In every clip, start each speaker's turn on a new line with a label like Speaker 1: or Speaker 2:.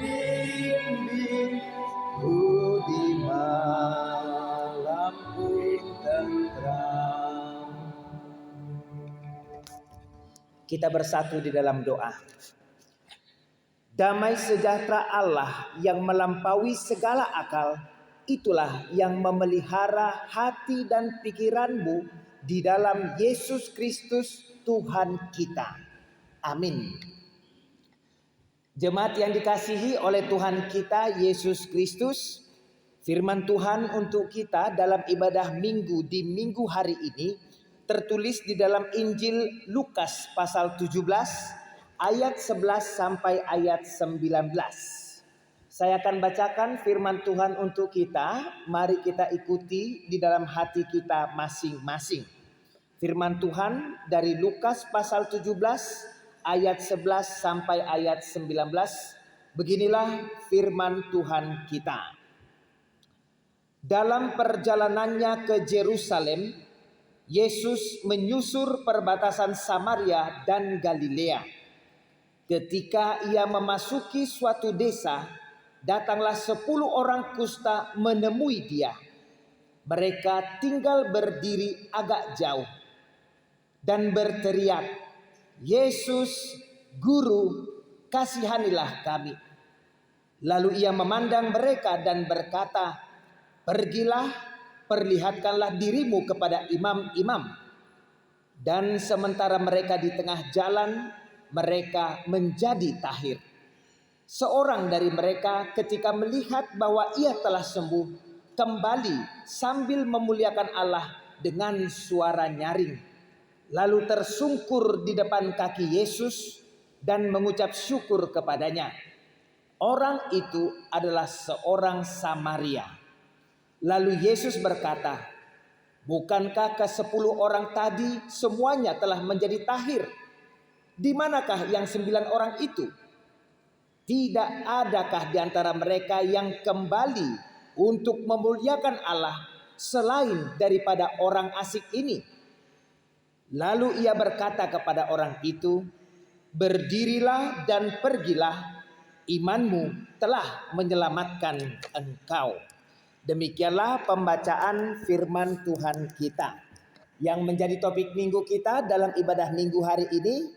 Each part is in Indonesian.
Speaker 1: bimbingku di malam tentram. Kita bersatu di dalam doa. Damai sejahtera Allah yang melampaui segala akal, itulah yang memelihara hati dan pikiranmu di dalam Yesus Kristus Tuhan kita. Amin. Jemaat yang dikasihi oleh Tuhan kita Yesus Kristus, firman Tuhan untuk kita dalam ibadah minggu di minggu hari ini tertulis di dalam Injil Lukas pasal 17 ayat 11 sampai ayat 19. Saya akan bacakan firman Tuhan untuk kita. Mari kita ikuti di dalam hati kita masing-masing. Firman Tuhan dari Lukas pasal 17 ayat 11 sampai ayat 19. Beginilah firman Tuhan kita. Dalam perjalanannya ke Yerusalem, Yesus menyusur perbatasan Samaria dan Galilea. Ketika ia memasuki suatu desa, datanglah 10 orang kusta menemui dia. Mereka tinggal berdiri agak jauh dan berteriak, "Yesus, Guru, kasihanilah kami." Lalu ia memandang mereka dan berkata, "Pergilah, perlihatkanlah dirimu kepada imam-imam." Dan sementara mereka di tengah jalan, mereka menjadi tahir. Seorang dari mereka ketika melihat bahwa ia telah sembuh, kembali sambil memuliakan Allah dengan suara nyaring. Lalu tersungkur di depan kaki Yesus dan mengucap syukur kepadanya. Orang itu adalah seorang Samaria. Lalu Yesus berkata, "Bukankah ke-10 orang tadi semuanya telah menjadi tahir? Di manakah yang 9 orang itu? Tidak adakah di antara mereka yang kembali untuk memuliakan Allah selain daripada orang asing ini?" Lalu ia berkata kepada orang itu, "Berdirilah dan pergilah, imanmu telah menyelamatkan engkau." Demikianlah pembacaan firman Tuhan kita. Yang menjadi topik minggu kita dalam ibadah minggu hari ini,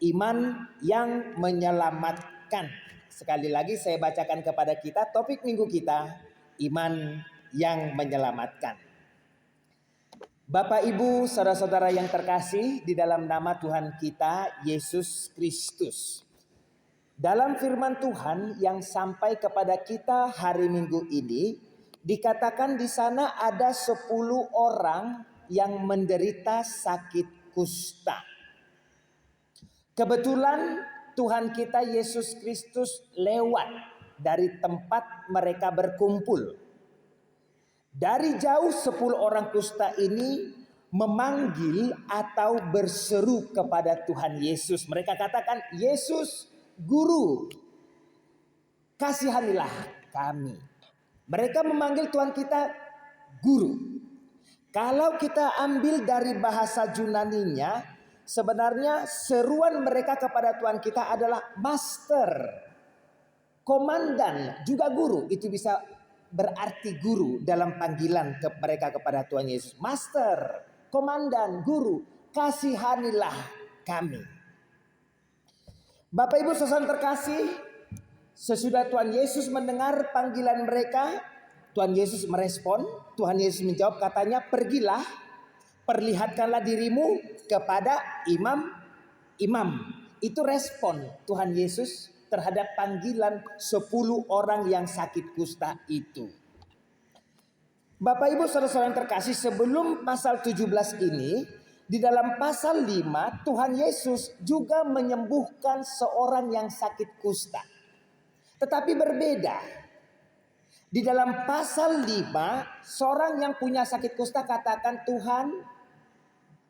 Speaker 1: iman yang menyelamatkan. Sekali lagi saya bacakan kepada kita topik minggu kita, iman yang menyelamatkan. Bapak Ibu saudara-saudara yang terkasih di dalam nama Tuhan kita Yesus Kristus. Dalam firman Tuhan yang sampai kepada kita hari Minggu ini, dikatakan di sana ada 10 orang yang menderita sakit kusta. Kebetulan Tuhan kita Yesus Kristus lewat dari tempat mereka berkumpul. Dari jauh 10 orang kusta ini memanggil atau berseru kepada Tuhan Yesus. Mereka katakan, "Yesus, Guru, kasihanilah kami." Mereka memanggil Tuhan kita Guru. Kalau kita ambil dari bahasa Yunaninya, sebenarnya seruan mereka kepada Tuhan kita adalah Master, Komandan, juga Guru. Itu bisa berarti guru dalam panggilan mereka kepada Tuhan Yesus. Master, Komandan, Guru, kasihanilah kami. Bapak Ibu saudara terkasih, sesudah Tuhan Yesus mendengar panggilan mereka, Tuhan Yesus merespon. Tuhan Yesus menjawab, katanya, "Pergilah, perlihatkanlah dirimu kepada imam-imam." Itu respon Tuhan Yesus terhadap panggilan 10 orang yang sakit kusta itu. Bapak Ibu saudara-saudara yang terkasih, sebelum pasal 17 ini, di dalam pasal 5 Tuhan Yesus juga menyembuhkan seorang yang sakit kusta. Tetapi berbeda. Di dalam pasal 5, seorang yang punya sakit kusta katakan, "Tuhan,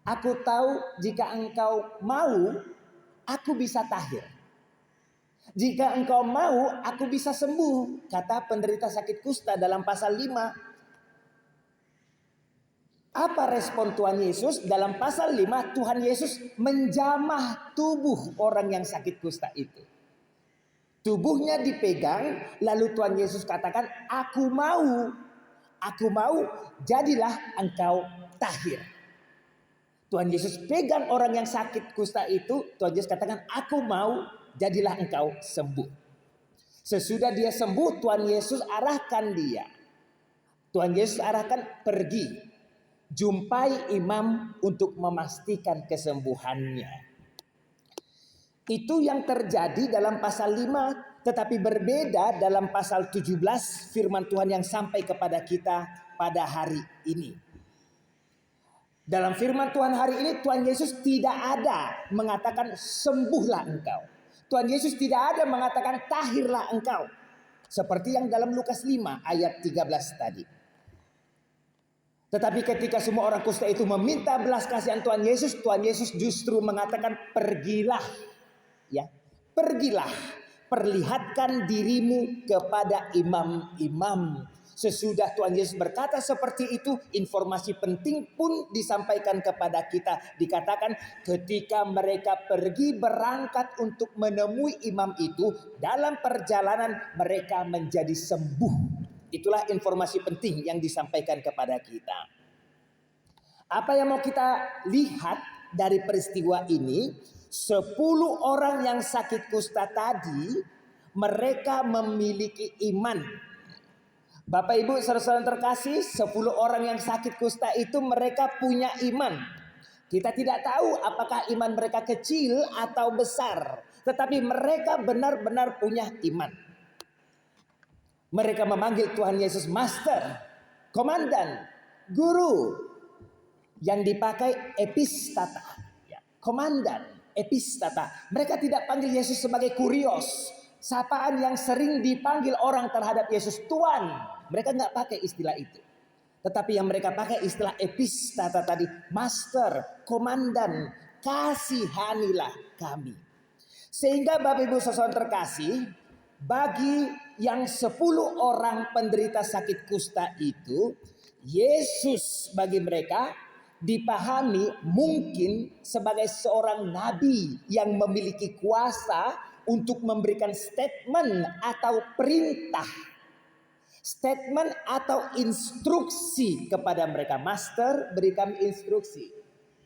Speaker 1: aku tahu jika Engkau mau, aku bisa tahir. Jika Engkau mau, aku bisa sembuh," kata penderita sakit kusta dalam pasal 5. Apa respon Tuhan Yesus? Dalam pasal 5, Tuhan Yesus menjamah tubuh orang yang sakit kusta itu. Tubuhnya dipegang, lalu Tuhan Yesus katakan, aku mau, jadilah engkau tahir. Tuhan Yesus pegang orang yang sakit kusta itu, Tuhan Yesus katakan, aku mau, jadilah engkau sembuh. Sesudah dia sembuh, Tuhan Yesus arahkan dia. Tuhan Yesus arahkan, pergi, jumpai imam untuk memastikan kesembuhannya. Itu yang terjadi dalam pasal 5, tetapi berbeda dalam pasal 17 firman Tuhan yang sampai kepada kita pada hari ini. Dalam firman Tuhan hari ini, Tuhan Yesus tidak ada mengatakan sembuhlah engkau. Tuhan Yesus tidak ada mengatakan tahirlah engkau. Seperti yang dalam Lukas 5 ayat 13 tadi. Tetapi ketika semua orang kusta itu meminta belas kasihan Tuhan Yesus justru mengatakan pergilah. Ya, pergilah, perlihatkan dirimu kepada imam-imam. Sesudah Tuhan Yesus berkata seperti itu, informasi penting pun disampaikan kepada kita. Dikatakan ketika mereka pergi berangkat untuk menemui imam itu, dalam perjalanan mereka menjadi sembuh. Itulah informasi penting yang disampaikan kepada kita. Apa yang mau kita lihat dari peristiwa ini? 10 orang yang sakit kusta tadi, mereka memiliki iman. Bapak Ibu saudara-saudara terkasih, 10 orang yang sakit kusta itu mereka punya iman. Kita tidak tahu apakah iman mereka kecil atau besar, tetapi mereka benar-benar punya iman. Mereka memanggil Tuhan Yesus Master, Komandan, Guru, yang dipakai epistata, ya, Komandan, epistata. Mereka tidak panggil Yesus sebagai kurios, sapaan yang sering dipanggil orang terhadap Yesus, Tuhan. Mereka nggak pakai istilah itu. Tetapi yang mereka pakai istilah epistata tadi, Master, Komandan, kasihanilah kami. Sehingga Bapak Ibu saudara terkasih, bagi yang 10 orang penderita sakit kusta itu, Yesus bagi mereka dipahami mungkin sebagai seorang nabi yang memiliki kuasa untuk memberikan statement atau perintah, statement atau instruksi kepada mereka. Master, beri kami instruksi.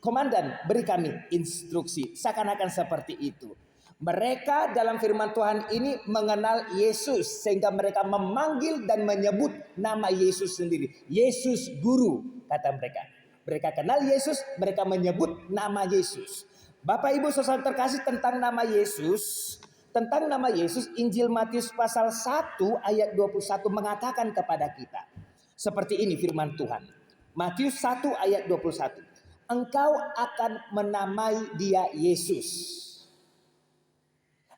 Speaker 1: Komandan, beri kami instruksi. Seakan-akan seperti itu. Mereka dalam firman Tuhan ini mengenal Yesus, sehingga mereka memanggil dan menyebut nama Yesus sendiri. Yesus Guru, kata mereka. Mereka kenal Yesus, mereka menyebut nama Yesus. Bapak Ibu saudara terkasih, tentang nama Yesus, Injil Matius pasal 1 ayat 21 mengatakan kepada kita. Seperti ini firman Tuhan. Matius 1 ayat 21. Engkau akan menamai dia Yesus.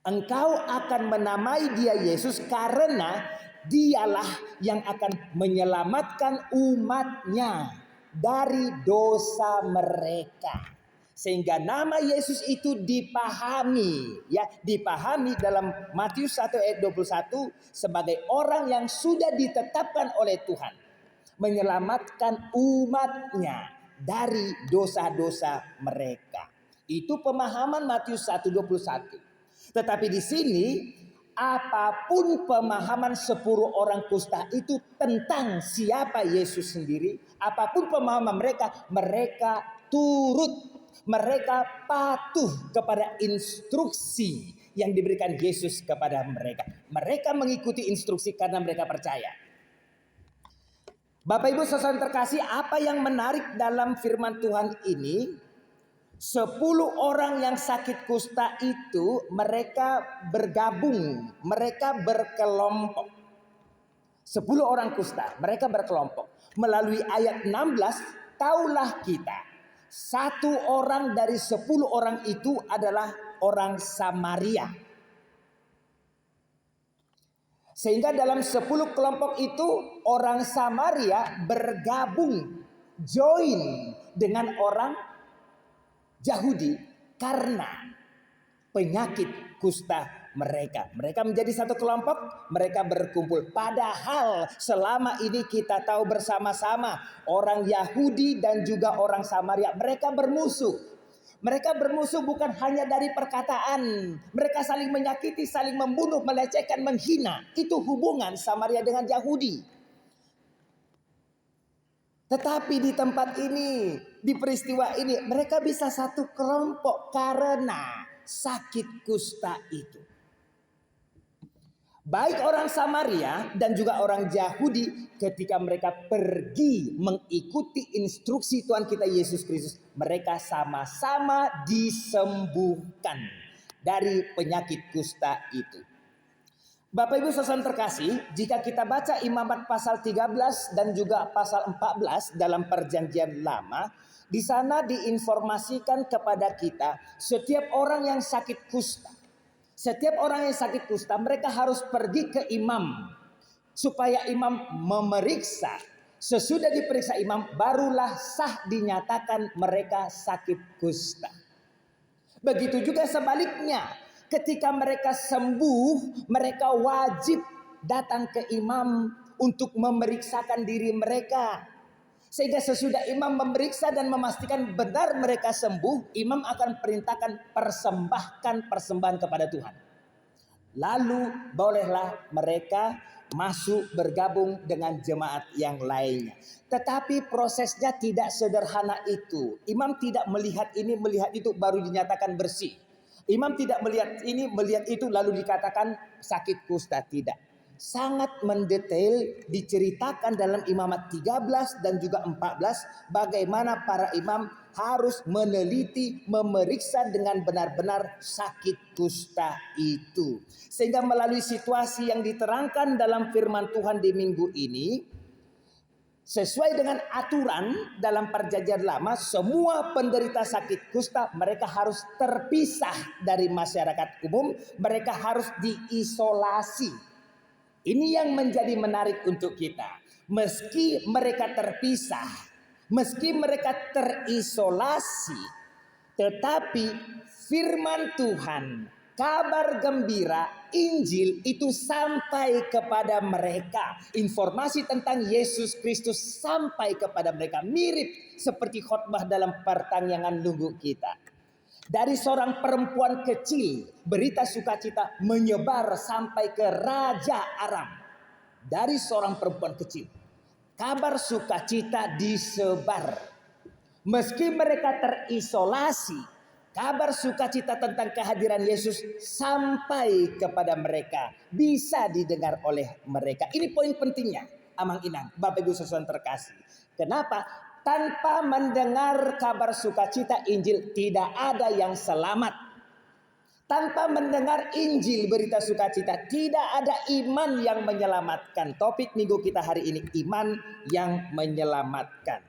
Speaker 1: Engkau akan menamai dia Yesus karena dialah yang akan menyelamatkan umatnya dari dosa mereka. Sehingga nama Yesus itu dipahami, ya, dipahami dalam Matius 1 ayat 21 sebagai orang yang sudah ditetapkan oleh Tuhan menyelamatkan umatnya dari dosa-dosa mereka. Itu pemahaman Matius 1:21. Tetapi di sini apapun pemahaman 10 orang kusta itu tentang siapa Yesus sendiri, apapun pemahaman mereka, mereka turut, mereka patuh kepada instruksi yang diberikan Yesus kepada mereka. Mereka mengikuti instruksi karena mereka percaya. Bapak Ibu saudara terkasih, apa yang menarik dalam firman Tuhan ini? 10 orang yang sakit kusta itu mereka bergabung, mereka berkelompok. 10 orang kusta, mereka berkelompok. Melalui ayat 16, taulah kita, 1 orang dari 10 orang itu adalah orang Samaria. Sehingga dalam 10 kelompok itu orang Samaria bergabung, join dengan orang Yahudi karena penyakit kusta mereka. Mereka menjadi satu kelompok, mereka berkumpul. Padahal selama ini kita tahu bersama-sama orang Yahudi dan juga orang Samaria, mereka bermusuh. Mereka bermusuh bukan hanya dari perkataan. Mereka saling menyakiti, saling membunuh, melecehkan, menghina. Itu hubungan Samaria dengan Yahudi. Tetapi di tempat ini, di peristiwa ini, mereka bisa satu kelompok karena sakit kusta itu. Baik orang Samaria dan juga orang Yahudi, ketika mereka pergi mengikuti instruksi Tuhan kita Yesus Kristus, mereka sama-sama disembuhkan dari penyakit kusta itu. Bapak Ibu saudara terkasih, jika kita baca Imamat pasal 13 dan juga pasal 14 dalam Perjanjian Lama, di sana diinformasikan kepada kita setiap orang yang sakit kusta. Setiap orang yang sakit kusta, mereka harus pergi ke imam supaya imam memeriksa. Sesudah diperiksa imam, barulah sah dinyatakan mereka sakit kusta. Begitu juga sebaliknya, ketika mereka sembuh, mereka wajib datang ke imam untuk memeriksakan diri mereka. Sehingga sesudah imam memeriksa dan memastikan benar mereka sembuh, imam akan perintahkan persembahkan persembahan kepada Tuhan. Lalu bolehlah mereka masuk bergabung dengan jemaat yang lainnya. Tetapi prosesnya tidak sederhana itu. Imam tidak melihat ini, melihat itu baru dinyatakan bersih. Imam tidak melihat ini, melihat itu lalu dikatakan sakit kusta. Tidak. Sangat mendetail diceritakan dalam Imamat 13 dan juga 14 bagaimana para imam harus meneliti, memeriksa dengan benar-benar sakit kusta itu. Sehingga melalui situasi yang diterangkan dalam firman Tuhan di minggu ini, sesuai dengan aturan dalam Perjanjian Lama, semua penderita sakit kusta mereka harus terpisah dari masyarakat umum, mereka harus diisolasi. Ini yang menjadi menarik untuk kita. Meski mereka terpisah, meski mereka terisolasi, tetapi firman Tuhan, kabar gembira, Injil itu sampai kepada mereka. Informasi tentang Yesus Kristus sampai kepada mereka. Mirip seperti khotbah dalam pertanyaan nunggu kita. Dari seorang perempuan kecil, berita sukacita menyebar sampai ke Raja Aram. Dari seorang perempuan kecil, kabar sukacita disebar. Meski mereka terisolasi, kabar sukacita tentang kehadiran Yesus sampai kepada mereka, bisa didengar oleh mereka. Ini poin pentingnya, Amang Inang, Bapak Ibu saudara terkasih. Kenapa? Tanpa mendengar kabar sukacita Injil tidak ada yang selamat. Tanpa mendengar Injil berita sukacita tidak ada iman yang menyelamatkan. Topik minggu kita hari ini, iman yang menyelamatkan.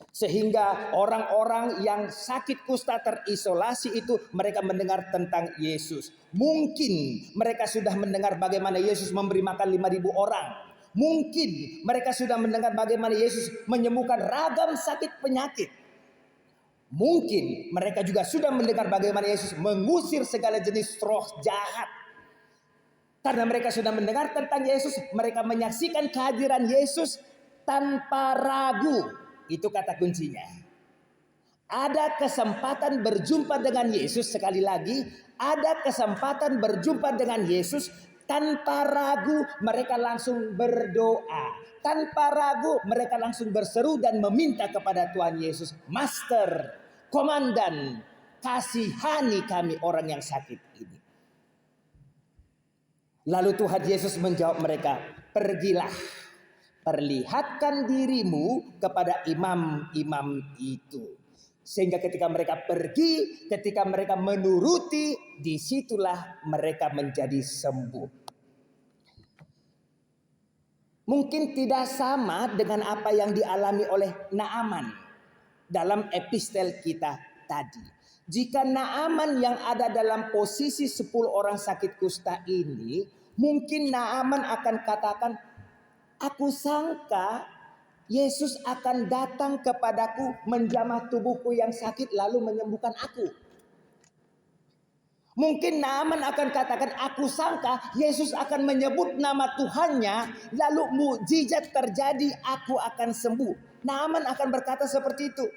Speaker 1: Sehingga orang-orang yang sakit kusta terisolasi itu mereka mendengar tentang Yesus. Mungkin mereka sudah mendengar bagaimana Yesus memberi makan 5.000 orang. Mungkin mereka sudah mendengar bagaimana Yesus menyembuhkan ragam sakit penyakit. Mungkin mereka juga sudah mendengar bagaimana Yesus mengusir segala jenis roh jahat. Karena mereka sudah mendengar tentang Yesus, mereka menyaksikan kehadiran Yesus tanpa ragu. Itu kata kuncinya. Ada kesempatan berjumpa dengan Yesus, sekali lagi, ada kesempatan berjumpa dengan Yesus. Tanpa ragu mereka langsung berdoa. Tanpa ragu mereka langsung berseru dan meminta kepada Tuhan Yesus, Master, Komandan, kasihani kami orang yang sakit ini. Lalu Tuhan Yesus menjawab mereka, pergilah, perlihatkan dirimu kepada imam-imam itu. Sehingga ketika mereka pergi, ketika mereka menuruti, disitulah mereka menjadi sembuh. Mungkin tidak sama dengan apa yang dialami oleh Naaman dalam epistel kita tadi. Jika Naaman yang ada dalam posisi 10 orang sakit kusta ini, mungkin Naaman akan katakan, aku sangka Yesus akan datang kepadaku, menjamah tubuhku yang sakit lalu menyembuhkan aku. Mungkin Naaman akan katakan, aku sangka Yesus akan menyebut nama Tuhannya, lalu mukjizat terjadi, aku akan sembuh. Naaman akan berkata seperti itu.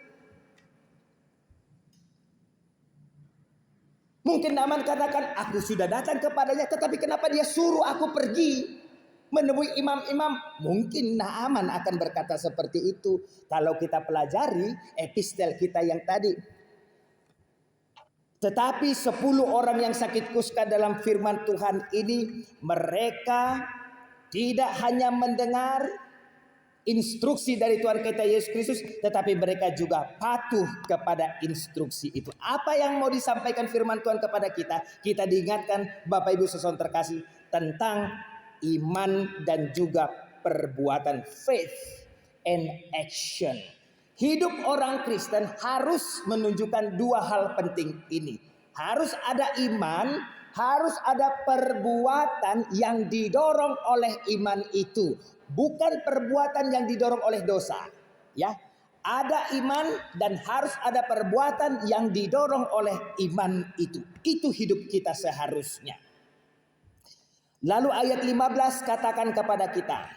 Speaker 1: Mungkin Naaman katakan, aku sudah datang kepadanya, tetapi kenapa dia suruh aku pergi menemui imam-imam? Mungkin Naaman akan berkata seperti itu kalau kita pelajari epistel kita yang tadi. Tetapi 10 orang yang sakit kusta dalam firman Tuhan ini, mereka tidak hanya mendengar instruksi dari Tuhan kita Yesus Kristus, tetapi mereka juga patuh kepada instruksi itu. Apa yang mau disampaikan firman Tuhan kepada kita? Kita diingatkan Bapak Ibu saudara terkasih tentang iman dan juga perbuatan, faith and action. Hidup orang Kristen harus menunjukkan 2 hal penting ini. Harus ada iman, harus ada perbuatan yang didorong oleh iman itu. Bukan perbuatan yang didorong oleh dosa, ya. Ada iman dan harus ada perbuatan yang didorong oleh iman itu. Itu hidup kita seharusnya. Lalu ayat 15 katakan kepada kita,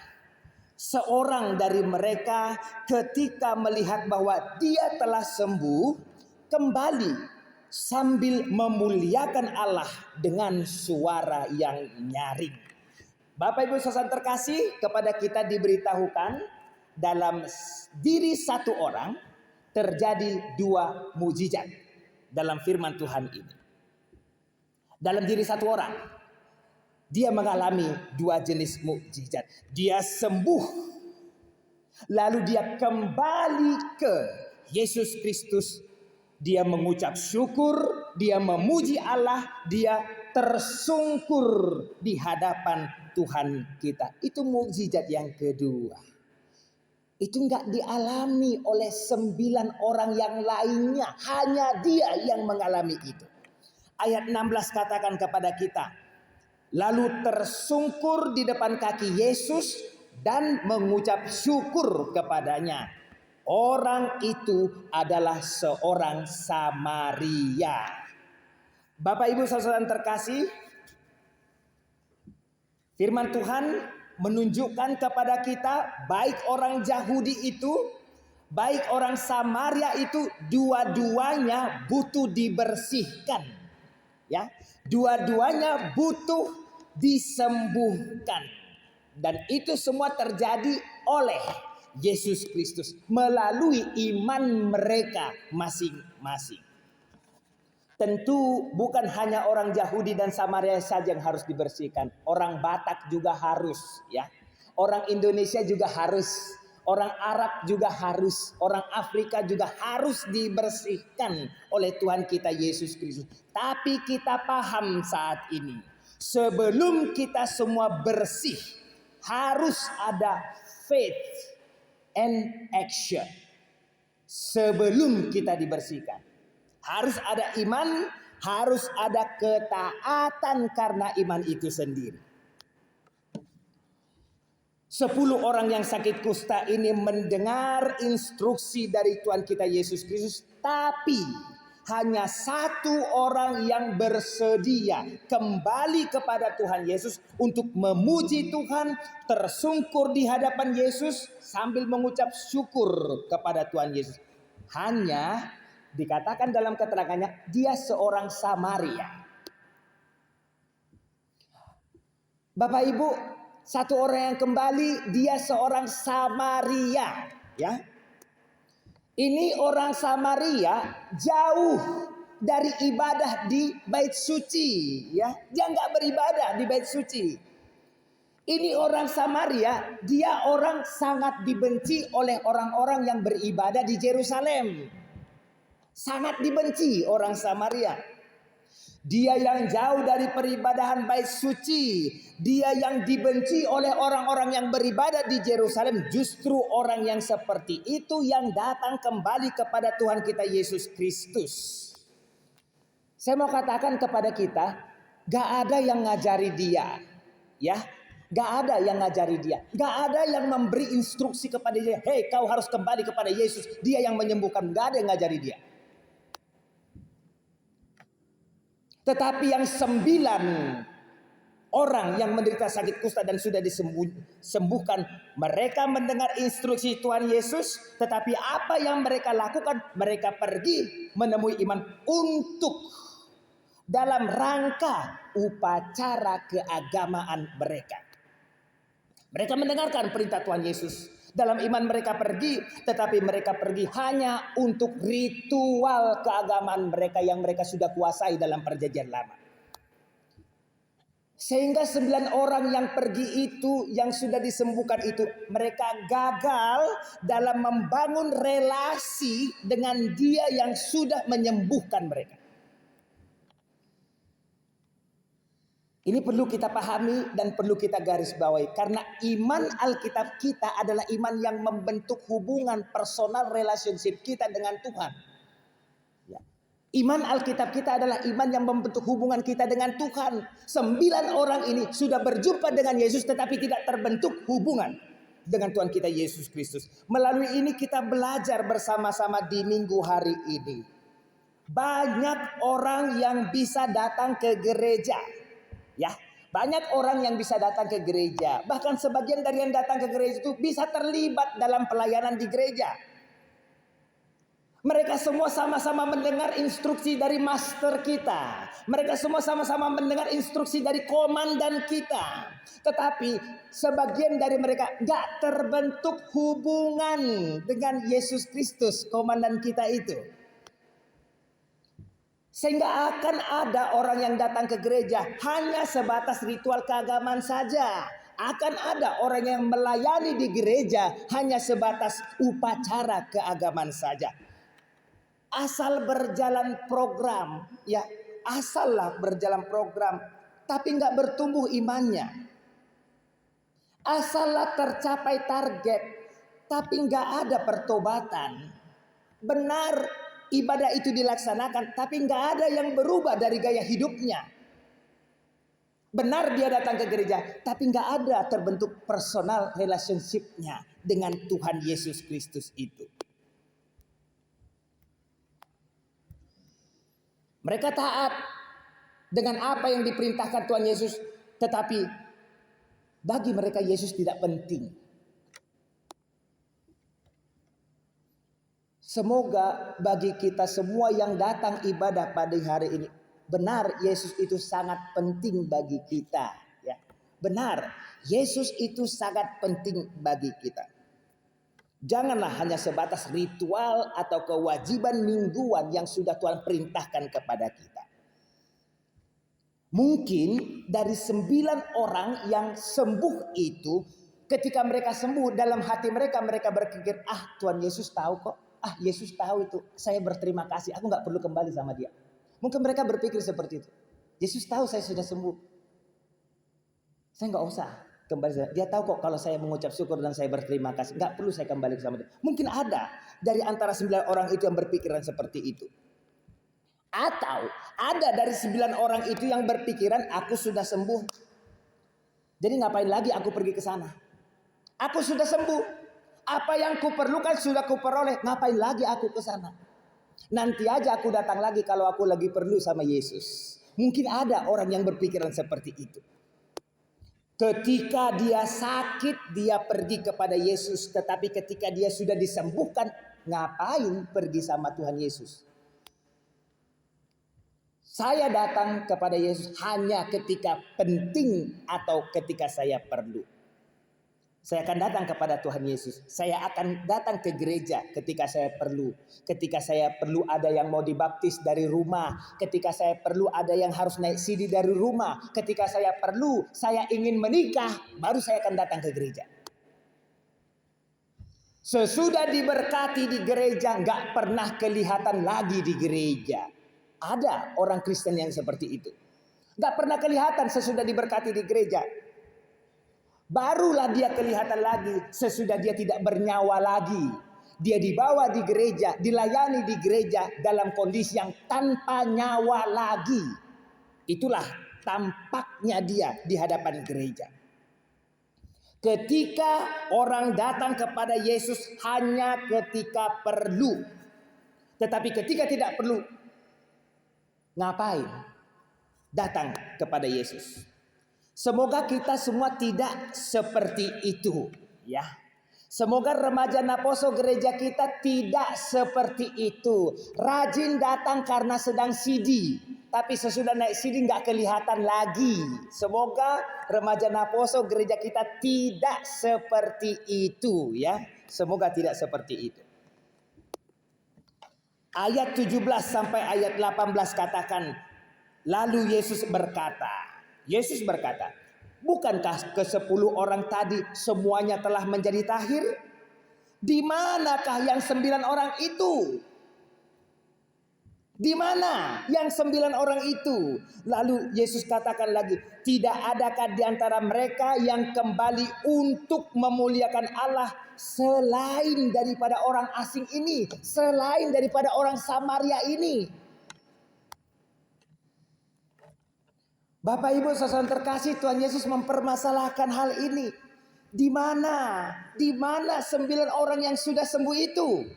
Speaker 1: seorang dari mereka ketika melihat bahwa dia telah sembuh, kembali sambil memuliakan Allah dengan suara yang nyaring. Bapak Ibu saudara terkasih, kepada kita diberitahukan dalam diri satu orang terjadi 2 mujizat dalam firman Tuhan ini. Dalam diri satu orang, dia mengalami 2 jenis mujizat. Dia sembuh, lalu dia kembali ke Yesus Kristus. Dia mengucap syukur, dia memuji Allah, dia tersungkur di hadapan Tuhan kita. Itu mukjizat yang kedua. Itu enggak dialami oleh 9 orang yang lainnya. Hanya dia yang mengalami itu. Ayat 16 katakan kepada kita, lalu tersungkur di depan kaki Yesus dan mengucap syukur kepadanya. Orang itu adalah seorang Samaria. Bapak Ibu saudara terkasih, firman Tuhan menunjukkan kepada kita, baik orang Yahudi itu, baik orang Samaria itu, dua-duanya butuh dibersihkan. Ya, dua-duanya butuh disembuhkan. Dan itu semua terjadi oleh Yesus Kristus melalui iman mereka masing-masing. Tentu bukan hanya orang Yahudi dan Samaria saja yang harus dibersihkan. Orang Batak juga harus, ya. Orang Indonesia juga harus, orang Arab juga harus, orang Afrika juga harus dibersihkan oleh Tuhan kita Yesus Kristus. Tapi kita paham saat ini, sebelum kita semua bersih, harus ada faith and action. Sebelum kita dibersihkan, harus ada iman, harus ada ketaatan karena iman itu sendiri. 10 orang yang sakit kusta ini mendengar instruksi dari Tuhan kita Yesus Kristus, tapi hanya 1 orang yang bersedia kembali kepada Tuhan Yesus untuk memuji Tuhan, tersungkur di hadapan Yesus sambil mengucap syukur kepada Tuhan Yesus. Hanya dikatakan dalam keterangannya, dia seorang Samaria. Bapak Ibu, 1 orang yang kembali, dia seorang Samaria, ya. Ini orang Samaria jauh dari ibadah di bait suci, ya. Dia nggak beribadah di bait suci. Ini orang Samaria, dia orang sangat dibenci oleh orang-orang yang beribadah di Yerusalem. Sangat dibenci orang Samaria. Dia yang jauh dari peribadahan bait suci, dia yang dibenci oleh orang-orang yang beribadah di Yerusalem. Justru orang yang seperti itu yang datang kembali kepada Tuhan kita Yesus Kristus. Saya mau katakan kepada kita, gak ada yang ngajari dia, ya, gak ada yang ngajari dia, gak ada yang memberi instruksi kepada dia. Hei, kau harus kembali kepada Yesus, dia yang menyembuhkan. Gak ada yang ngajari dia. Tetapi yang 9 orang yang menderita sakit kusta dan sudah disembuhkan, mereka mendengar instruksi Tuhan Yesus. Tetapi apa yang mereka lakukan? Mereka pergi menemui iman untuk dalam rangka upacara keagamaan mereka. Mereka mendengarkan perintah Tuhan Yesus. Dalam iman mereka pergi, tetapi mereka pergi hanya untuk ritual keagamaan mereka yang mereka sudah kuasai dalam perjanjian lama. Sehingga 9 orang yang pergi itu, yang sudah disembuhkan itu, mereka gagal dalam membangun relasi dengan Dia yang sudah menyembuhkan mereka. Ini perlu kita pahami dan perlu kita garis bawahi. Karena iman Alkitab kita adalah iman yang membentuk hubungan personal relationship kita dengan Tuhan. Ya. Iman Alkitab kita adalah iman yang membentuk hubungan kita dengan Tuhan. 9 orang ini sudah berjumpa dengan Yesus tetapi tidak terbentuk hubungan dengan Tuhan kita Yesus Kristus. Melalui ini kita belajar bersama-sama di minggu hari ini. Banyak orang yang bisa datang ke gereja. Ya, banyak orang yang bisa datang ke gereja. Bahkan sebagian dari yang datang ke gereja itu bisa terlibat dalam pelayanan di gereja. Mereka semua sama-sama mendengar instruksi dari master kita. Mereka semua sama-sama mendengar instruksi dari komandan kita. Tetapi sebagian dari mereka gak terbentuk hubungan dengan Yesus Kristus, komandan kita itu. Sehingga akan ada orang yang datang ke gereja hanya sebatas ritual keagamaan saja. Akan ada orang yang melayani di gereja hanya sebatas upacara keagamaan saja. Asal berjalan program, ya asallah berjalan program, tapi nggak bertumbuh imannya. Asallah tercapai target, tapi nggak ada pertobatan. Benar. Ibadah itu dilaksanakan, tapi nggak ada yang berubah dari gaya hidupnya. Benar dia datang ke gereja, tapi nggak ada terbentuk personal relationship-nya dengan Tuhan Yesus Kristus itu. Mereka taat dengan apa yang diperintahkan Tuhan Yesus, tetapi bagi mereka Yesus tidak penting. Semoga bagi kita semua yang datang ibadah pada hari ini, benar Yesus itu sangat penting bagi kita. Ya, benar Yesus itu sangat penting bagi kita. Janganlah hanya sebatas ritual atau kewajiban mingguan yang sudah Tuhan perintahkan kepada kita. Mungkin dari 9 orang yang sembuh itu, ketika mereka sembuh dalam hati mereka berpikir, Tuhan Yesus tahu kok. Yesus tahu itu, saya berterima kasih, aku gak perlu kembali sama dia. Mungkin mereka berpikir seperti itu. Yesus tahu saya sudah sembuh, saya gak usah kembali. Dia tahu kok kalau saya mengucap syukur dan saya berterima kasih, gak perlu saya kembali sama dia. Mungkin ada dari antara 9 orang itu yang berpikiran seperti itu. Atau ada dari 9 orang itu yang berpikiran, aku sudah sembuh, jadi ngapain lagi aku pergi ke sana. Aku sudah sembuh, apa yang kuperlukan sudah kuperoleh, ngapain lagi aku ke sana? Nanti aja aku datang lagi kalau aku lagi perlu sama Yesus. Mungkin ada orang yang berpikiran seperti itu. Ketika dia sakit, dia pergi kepada Yesus. Tetapi ketika dia sudah disembuhkan, ngapain pergi sama Tuhan Yesus? Saya datang kepada Yesus hanya ketika penting atau ketika saya perlu. Saya akan datang kepada Tuhan Yesus. Saya akan datang ke gereja ketika saya perlu. Ketika saya perlu ada yang mau dibaptis dari rumah. Ketika saya perlu ada yang harus naik sidi dari rumah. Ketika saya perlu, saya ingin menikah, baru saya akan datang ke gereja. Sesudah diberkati di gereja, gak pernah kelihatan lagi di gereja. Ada orang Kristen yang seperti itu. Gak pernah kelihatan sesudah diberkati di gereja. Barulah dia kelihatan lagi sesudah dia tidak bernyawa lagi. Dia dibawa di gereja, dilayani di gereja dalam kondisi yang tanpa nyawa lagi. Itulah tampaknya dia di hadapan gereja. Ketika orang datang kepada Yesus hanya ketika perlu. Tetapi ketika tidak perlu, ngapain datang kepada Yesus? Semoga kita semua tidak seperti itu, ya. Semoga remaja Naposo gereja kita tidak seperti itu. Rajin datang karena sedang sidi. tapi sesudah naik sini nggak kelihatan lagi. Semoga remaja Naposo gereja kita tidak seperti itu ya. Semoga tidak seperti itu. Ayat 17 sampai ayat 18 katakan, lalu Yesus berkata, bukankah ke-10 orang tadi semuanya telah menjadi tahir? Di manakah yang 9 orang itu? Di mana yang 9 orang itu? Lalu Yesus katakan lagi, tidak adakah di antara mereka yang kembali untuk memuliakan Allah selain daripada orang asing ini, selain daripada orang Samaria ini? Bapak Ibu saudara terkasih, Tuhan Yesus mempermasalahkan hal ini. Di mana? Di mana 9 orang yang sudah sembuh itu?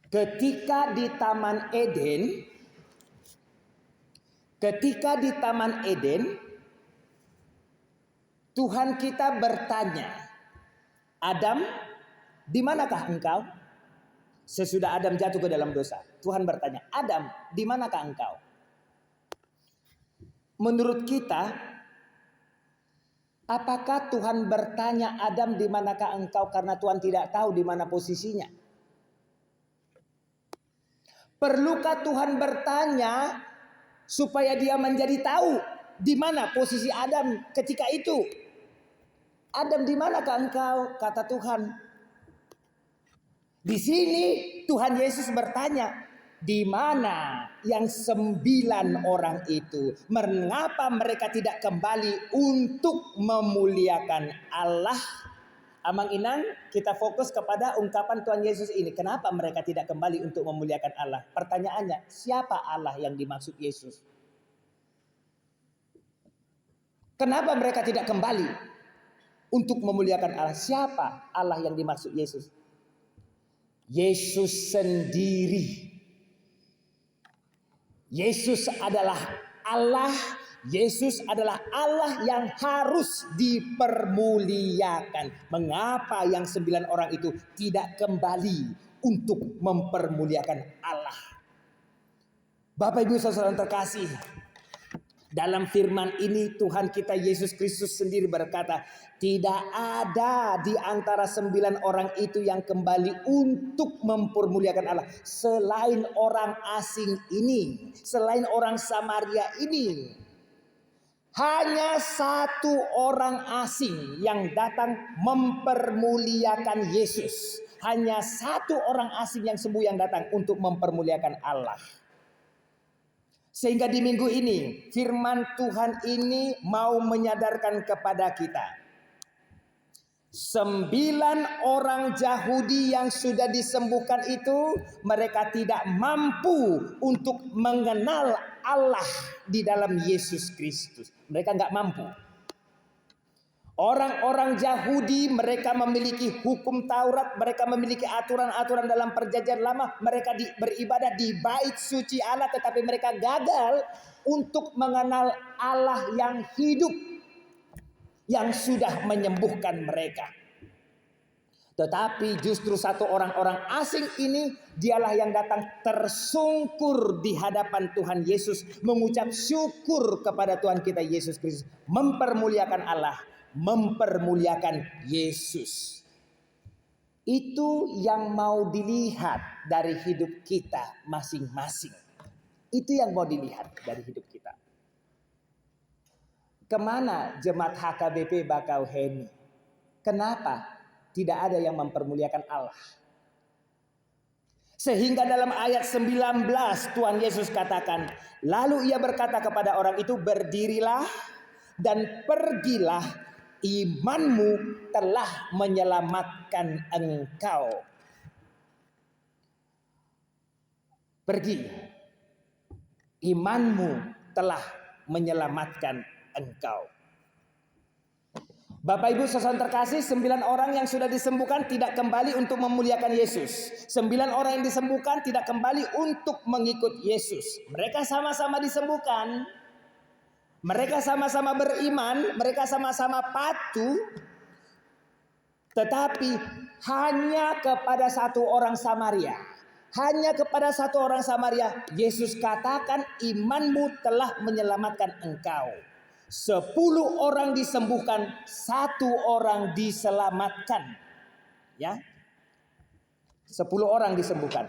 Speaker 1: Ketika di Taman Eden, Tuhan kita bertanya, Adam, di manakah engkau? Sesudah Adam jatuh ke dalam dosa, Tuhan bertanya, Adam, di manakah engkau? Menurut kita, apakah Tuhan bertanya Adam di manakah engkau karena Tuhan tidak tahu di mana posisinya? Perlukah Tuhan bertanya supaya dia menjadi tahu di mana posisi Adam ketika itu? Adam, di manakah engkau? Kata Tuhan. Di sini Tuhan Yesus bertanya, di mana yang 9 orang itu? Mengapa mereka tidak kembali untuk memuliakan Allah? Amang Inang, kita fokus kepada ungkapan Tuhan Yesus ini. Kenapa mereka tidak kembali untuk memuliakan Allah? Pertanyaannya, siapa Allah yang dimaksud Yesus? Kenapa mereka tidak kembali untuk memuliakan Allah? Siapa Allah yang dimaksud Yesus? Yesus sendiri. Yesus adalah Allah. Yesus adalah Allah yang harus dipermuliakan. Mengapa yang 9 orang itu tidak kembali untuk mempermuliakan Allah? Bapak Ibu saudara terkasih, dalam firman ini Tuhan kita Yesus Kristus sendiri berkata, tidak ada di antara 9 orang itu yang kembali untuk mempermuliakan Allah selain orang asing ini, selain orang Samaria ini. Hanya 1 orang asing yang datang mempermuliakan Yesus. Hanya 1 orang asing yang sembuh yang datang untuk mempermuliakan Allah. Sehingga di minggu ini firman Tuhan ini mau menyadarkan kepada kita. 9 orang Yahudi yang sudah disembuhkan itu, mereka tidak mampu untuk mengenal Allah di dalam Yesus Kristus. Mereka nggak mampu. Orang-orang Yahudi mereka memiliki hukum Taurat, mereka memiliki aturan-aturan dalam perjanjian lama, mereka beribadah di bait suci Allah, tetapi mereka gagal untuk mengenal Allah yang hidup, yang sudah menyembuhkan mereka. Tetapi justru 1 orang asing ini, dialah yang datang tersungkur di hadapan Tuhan Yesus, mengucap syukur kepada Tuhan kita Yesus Kristus, mempermuliakan Allah, mempermuliakan Yesus. Itu yang mau dilihat dari hidup kita masing-masing. Itu yang mau dilihat dari hidup kita. Kemana jemaat HKBP Bakauheni? Kenapa tidak ada yang mempermuliakan Allah? Sehingga dalam ayat 19 Tuhan Yesus katakan, lalu ia berkata kepada orang itu, berdirilah dan pergilah, imanmu telah menyelamatkan engkau. Pergi, imanmu telah menyelamatkan engkau. Bapak Ibu saudara terkasih, 9 orang yang sudah disembuhkan tidak kembali untuk memuliakan Yesus. 9 orang yang disembuhkan tidak kembali untuk mengikut Yesus. Mereka sama-sama disembuhkan, mereka sama-sama beriman, mereka sama-sama patuh, tetapi hanya kepada 1 orang Samaria, Hanya kepada satu orang Samaria, Yesus katakan, imanmu telah menyelamatkan engkau. 10 orang disembuhkan, 1 orang diselamatkan. Ya, 10 orang disembuhkan,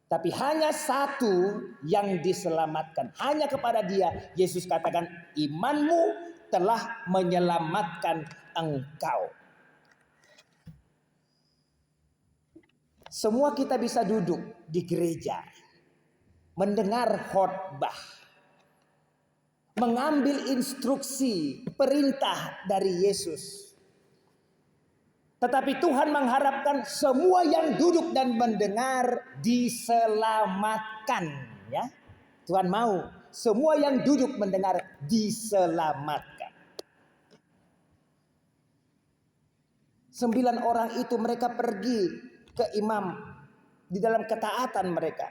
Speaker 1: tapi hanya 1 yang diselamatkan. Hanya kepada dia Yesus katakan, imanmu telah menyelamatkan engkau. Semua kita bisa duduk di gereja, mendengar khotbah, mengambil instruksi, perintah dari Yesus. Tetapi Tuhan mengharapkan semua yang duduk dan mendengar diselamatkan. Ya, Tuhan mau semua yang duduk mendengar diselamatkan. 9 orang itu mereka pergi ke imam di dalam ketaatan mereka.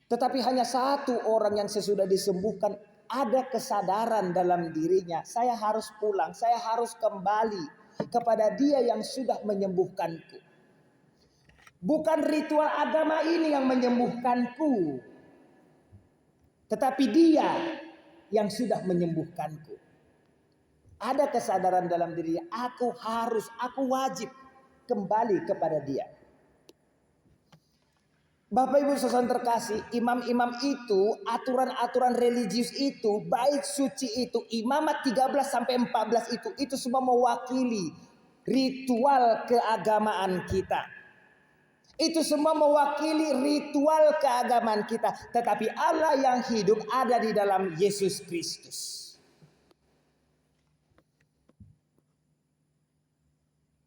Speaker 1: Tetapi hanya 1 orang yang sesudah disembuhkan ada kesadaran dalam dirinya. Saya harus pulang, saya harus kembali kepada dia yang sudah menyembuhkanku. Bukan ritual agama ini yang menyembuhkanku, tetapi dia yang sudah menyembuhkanku. Ada kesadaran dalam dirinya, aku wajib kembali kepada dia. Bapak Ibu saudara terkasih, imam-imam itu, aturan-aturan religius itu, bait suci itu, imamat 13-14 itu semua mewakili ritual keagamaan kita. Itu semua mewakili ritual keagamaan kita. Tetapi Allah yang hidup ada di dalam Yesus Kristus.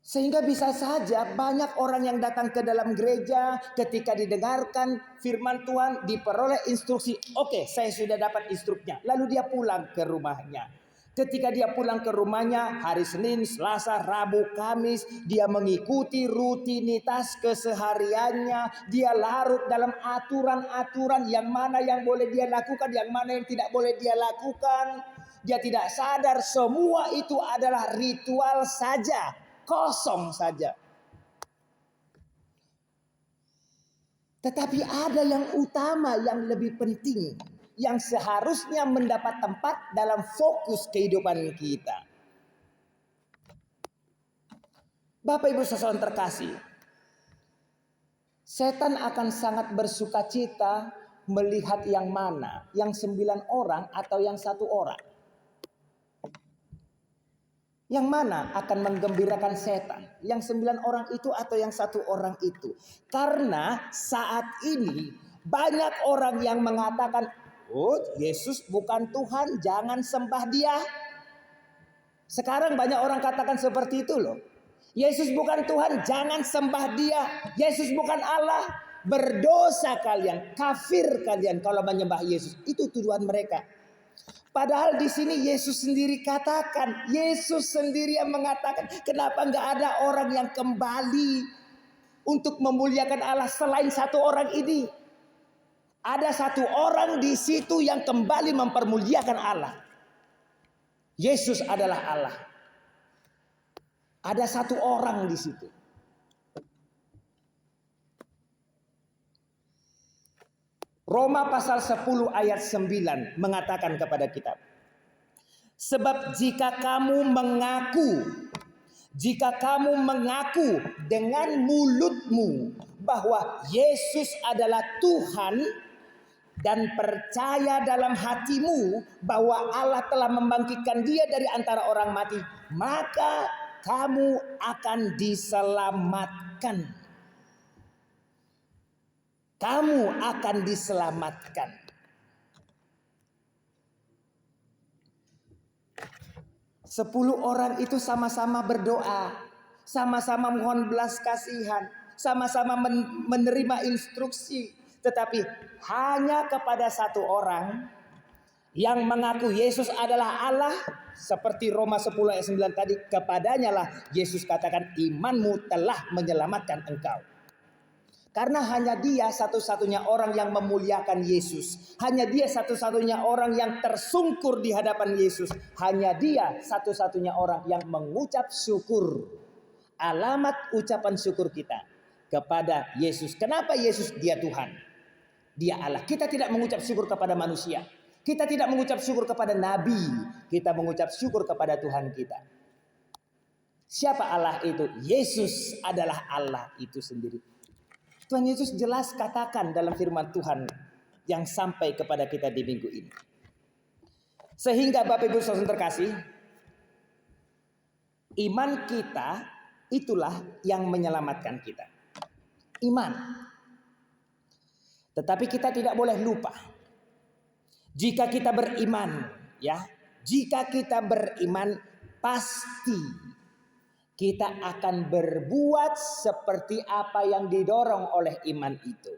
Speaker 1: Sehingga bisa saja banyak orang yang datang ke dalam gereja, ketika didengarkan firman Tuhan, diperoleh instruksi. Oke, saya sudah dapat instruknya. Lalu dia pulang ke rumahnya. Ketika dia pulang ke rumahnya, hari Senin, Selasa, Rabu, Kamis, dia mengikuti rutinitas kesehariannya. Dia larut dalam aturan-aturan yang mana yang boleh dia lakukan, yang mana yang tidak boleh dia lakukan. Dia tidak sadar semua itu adalah ritual saja. Kosong saja. Tetapi ada yang utama, yang lebih penting, yang seharusnya mendapat tempat dalam fokus kehidupan kita. Bapak Ibu saudara terkasih, setan akan sangat bersukacita melihat yang mana, yang 9 orang atau yang 1 orang. Yang mana akan menggembirakan setan? Yang 9 orang itu atau yang 1 orang itu? Karena saat ini banyak orang yang mengatakan, oh Yesus bukan Tuhan, jangan sembah dia. Sekarang banyak orang katakan seperti itu loh. Yesus bukan Tuhan, jangan sembah dia. Yesus bukan Allah, berdosa kalian, kafir kalian kalau menyembah Yesus. Itu tuduhan mereka. Padahal di sini Yesus sendiri katakan, Yesus sendiri yang mengatakan, kenapa nggak ada orang yang kembali untuk memuliakan Allah selain 1 orang ini? Ada 1 orang di situ yang kembali mempermuliakan Allah. Yesus adalah Allah. Ada 1 orang di situ. Roma pasal 10 ayat 9 mengatakan kepada kita, sebab jika kamu mengaku dengan mulutmu bahwa Yesus adalah Tuhan dan percaya dalam hatimu bahwa Allah telah membangkitkan dia dari antara orang mati, maka kamu akan diselamatkan. Kamu akan diselamatkan. Sepuluh orang itu sama-sama berdoa, sama-sama mohon belas kasihan, sama-sama menerima instruksi. Tetapi hanya kepada 1 orang yang mengaku Yesus adalah Allah, seperti Roma 10 ayat 9 tadi, kepadanya lah Yesus katakan, imanmu telah menyelamatkan engkau. Karena hanya dia satu-satunya orang yang memuliakan Yesus. Hanya dia satu-satunya orang yang tersungkur di hadapan Yesus. Hanya dia satu-satunya orang yang mengucap syukur alamat ucapan syukur kita kepada Yesus. Kenapa Yesus? Dia Tuhan, dia Allah. Kita tidak mengucap syukur kepada manusia, kita tidak mengucap syukur kepada nabi, kita mengucap syukur kepada Tuhan kita. Siapa Allah itu? Yesus adalah Allah itu sendiri. Tuhan Yesus jelas katakan dalam firman Tuhan yang sampai kepada kita di minggu ini. Sehingga Bapak Ibu Saudara terkasih, iman kita itulah yang menyelamatkan kita. Iman. Tetapi kita tidak boleh lupa, jika kita beriman, jika kita beriman, pasti kita akan berbuat seperti apa yang didorong oleh iman itu.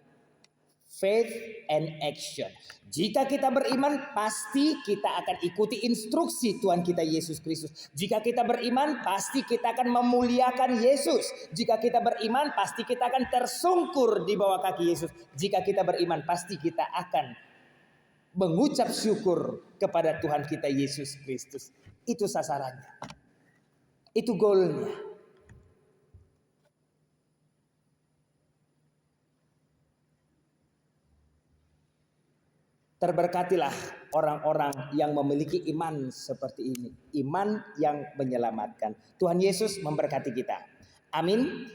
Speaker 1: Faith and action. Jika kita beriman, pasti kita akan ikuti instruksi Tuhan kita Yesus Kristus. Jika kita beriman, pasti kita akan memuliakan Yesus. Jika kita beriman, pasti kita akan tersungkur di bawah kaki Yesus. Jika kita beriman, pasti kita akan mengucap syukur kepada Tuhan kita Yesus Kristus. Itu sasarannya. Itu goalnya. Terberkatilah orang-orang yang memiliki iman seperti ini. Iman yang menyelamatkan. Tuhan Yesus memberkati kita. Amin.